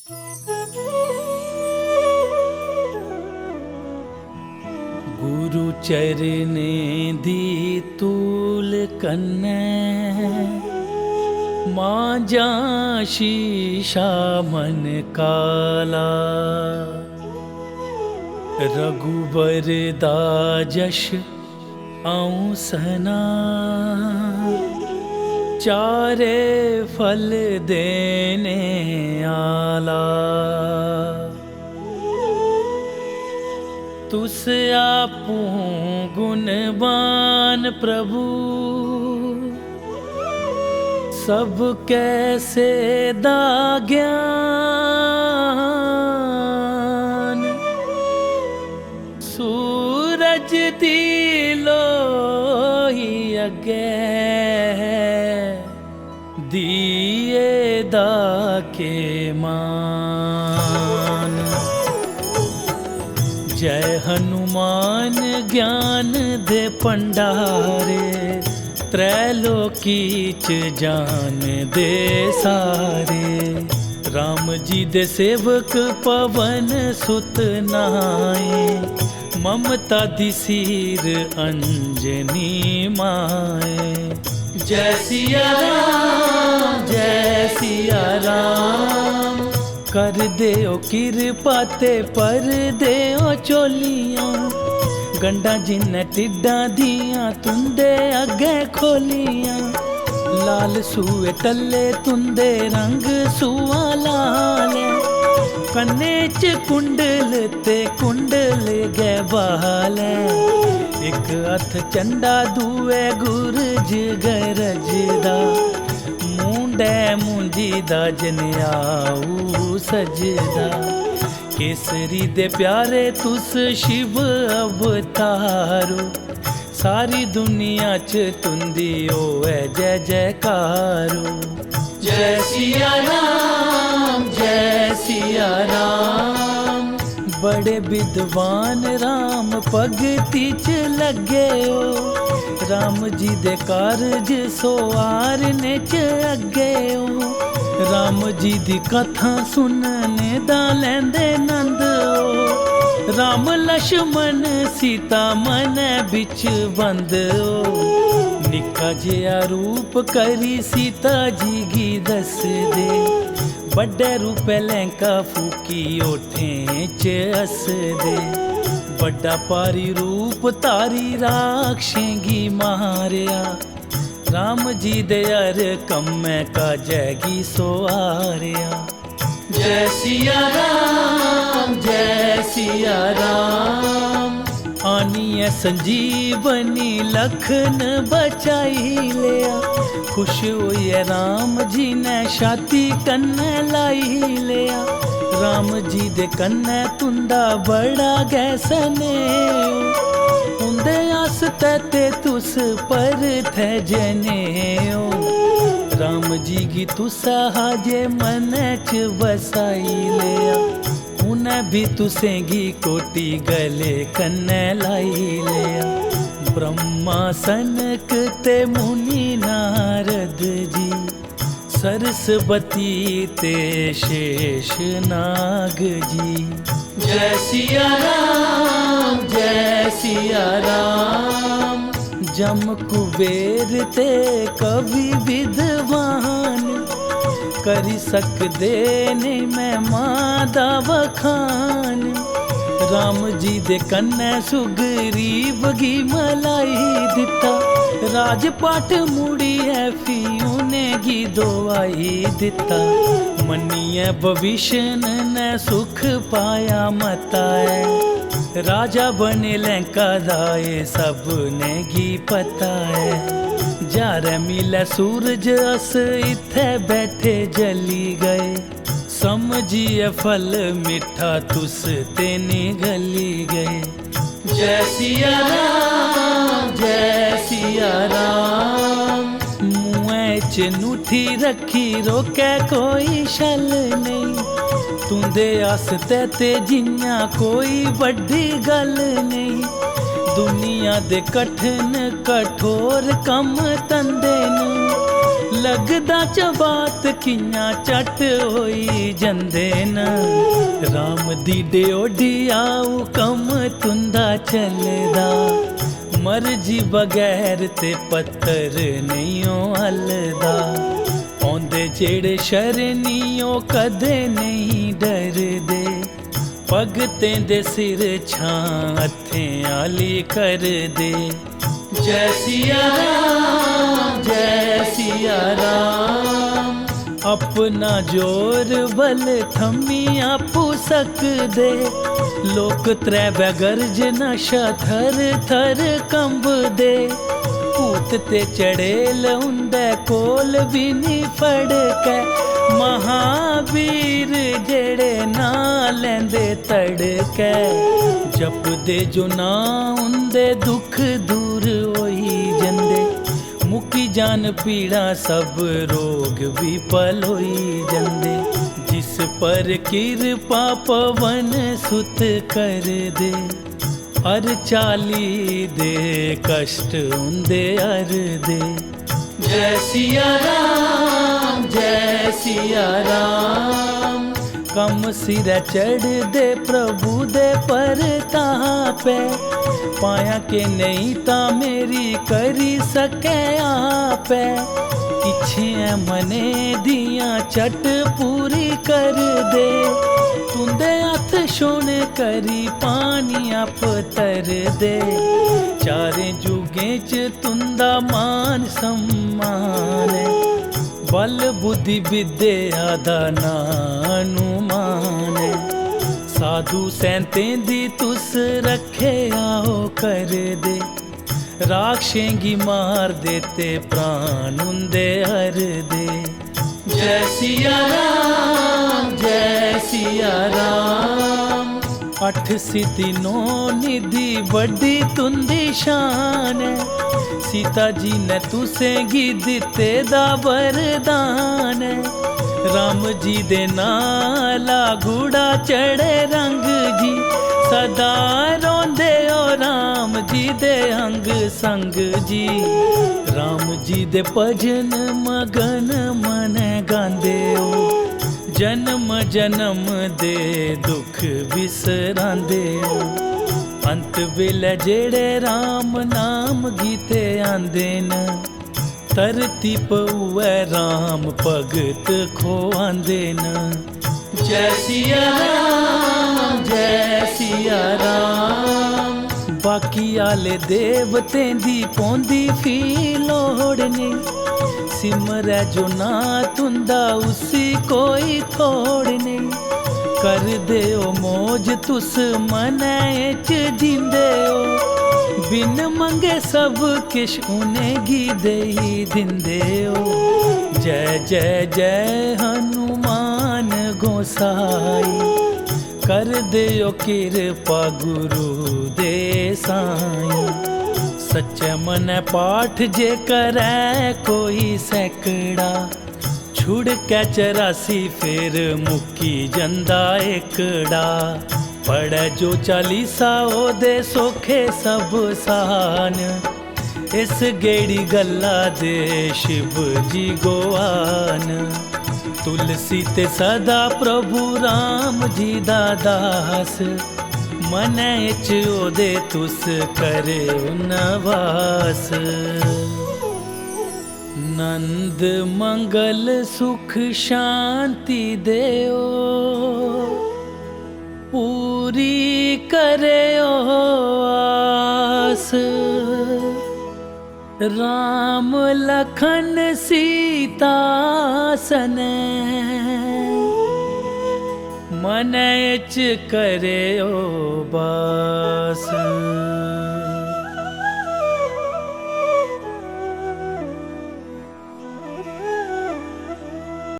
गुरु चरने दी तूल कन्ने मांजा शीशा मन काला। रघुबर दा जश आऊं सना चारे फल देने आला। तुस आपू गुणवान प्रभु सब कैसे दा ज्ञान। सूरज दी लोई अगे दिए दा के मान। जय हनुमान ज्ञान दे भंडारे त्रैलोकी च जान दे सारे। राम जी दे सेवक पवन सुत नाए ममता दी सीर अंजनी माए। जय सिया राम जय सिया राम कर देओ किरपा ते पर देओ चोलियां। गंडा जिन्ने टिड्डा दियां तुंदे अगे खोलियां। लाल सूए टल्ले तुंदे रंग सुआ लाल। कन्ने च कुंडल ते कुंडल गै बाल। एक हथ चंडा दुए गुरज गरजदा। मुंडे मुंजी दा जनियाऊ सजदा। केसरी दे प्यारे तुस शिव अवतारो। सारी दुनिया च तुंदी होए जय जयकारो। जय सिया राम जय सिया राम बड़े विद्वान राम भगती च लगे हो। राम जी दे कारज सोआरने च अगे हो। राम जी दी कथा सुनने दा लैंदे नंद हो। राम लक्ष्मण सीता मन बिच बंद हो। निक्का जिहा रूप करी सीता जी गी दस दे। बड़े रूपे लैंका फूकी ओठें च हस दे। बड़ा पारी रूप तारी राक्षें गी मारिया। राम जी दे अर कम्मै काजैगी सोआरिया। जय सिया राम आनिए संजीवनी लखन बचाई लिया। खुश होइए राम जी ने छाती कन्ने लाई लिया। राम जी दे कन्ने तुंदा बड़ा गै स्नेह। उंदे आस्ते ते तुस पर थे जने हो। राम जी गी तुसा हाजे मन च बसाई लिया। उन्हें भी तुसें गी कोटि गले कन्ने लाई लिया। ब्रह्मा सनक ते मुनि नारद जी सरस्वती ते शेष नाग जी। जय सिया राम जम कुबेर ते कवि विद्वान। करी सकदे ने मैं मां दा वखान। राम जी दे कन्ने सुग्रीव गी मलाई दिता। राजपाट मुड़िए फ्ही उ'नें गी दुआई दिता। मन्निए भविष्ण ने सुख पाया मता है। राजा बने लंका दा ये सब ने गी पता है। जारे मिले सूरज अस इत्थे बैठे जली गए। समझिए फल मिठा तुस ते निगली गए। जय सिया राम मुँह च नूठी रखी रोके कोई शल नहीं। तुंदे आस्ते ते जियां कोई बड़ी गल नहीं। दुनिया दे कठिन कठोर कम तंदे न लगदा चबात कियां चट होई जंदे न। राम दी ड्योढ़ी आऊ कम तुंदा चलदा, मर्जी बगैर ते पत्थर नहीं हलदा। औंदे जेड़े शरणियों कदे नहीं डरदे, भगतें दे सिर छां हत्थें आली कर दे। जय सिया राम, जय सिया राम, अपना जोर बल थमी आपू सकदे। लोक त्रै गर्ज नशा थर थर कंबदे, भूत ते चड़ेल उंदे कोल भी नी फड़कै। महावीर जेड़े ना लैंदे तड़कै, जपदे जो ना उंदे दुख दूर होई जंदे। मुक्की जान पीड़ा सब रोग भी पल होई जंदे। जिस पर किरपा पवन सुत कर दे, हर चाली दे कष्ट उंदे हर दे। जय सिया राम, जय सिया राम, कम सिर चढ़ दे प्रभु दे परतापे। पाया के नहीं ता मेरी करी सके आपे। इच्छियां मने दियां चट पूरी कर दे, तुंदे हथ छोने करी पानी आप तर दे। चारे जुगें च तुंदा मान सम्मान, बल बुद्धि विद्या दा नानुमान। साधु सैंतें दी तुस रखे आओ कर दे, राक्षें गी मार देते प्राण उंदे हर दे। जय सिया राम, जय सिया राम, अठ सिद्धि नौ निधि बड़ी तुंदी शान। सीता जी ने तुसें गी दिते दा वरदान। राम जी दे नाला घूड़ा चढ़े रंग जी, सदा रोंदे ओ राम जी दे अंग संग जी। राम जी दे भजन मगन मन गांदे ओ, जन्म जन्म दे दुख बिसरांदे ओ। अंत वेले जेड़े राम नाम गीते आंदे न, धरती पउए राम भगत खोआंदे न। जय सिया राम, जय सिया राम, बाकी आले देवतें दी पौंदी फी लोड़ नी। सिमरै जो ना तुंदा उसी कोई थोड़ नहीं। कर दे ओ मौज तुस मनै च जींदे ओ, बिन मंगे सब किश उनें गी देई दिंदे ओ। जय जय जय हनुमान गोसाई, कर दे ओ किरपा गुरु दे साईं। सच्चे मनै पाठ जे करै कोई सैकड़ा, छुड़ के 84 फेर मुक्की जंदा एकड़ा। पढ़े जो 40 ओदे सोखे सब सान, इस गेड़ी गल्ला दे शिव जी गोआन। तुलसी ते सदा प्रभु राम जी दा दास, मनै च ओदे तुस करे नवास। नंद मंगल सुख शांति देओ, पूरी करे ओ आस। राम लखन सीता सने, मन च करे ओ बास।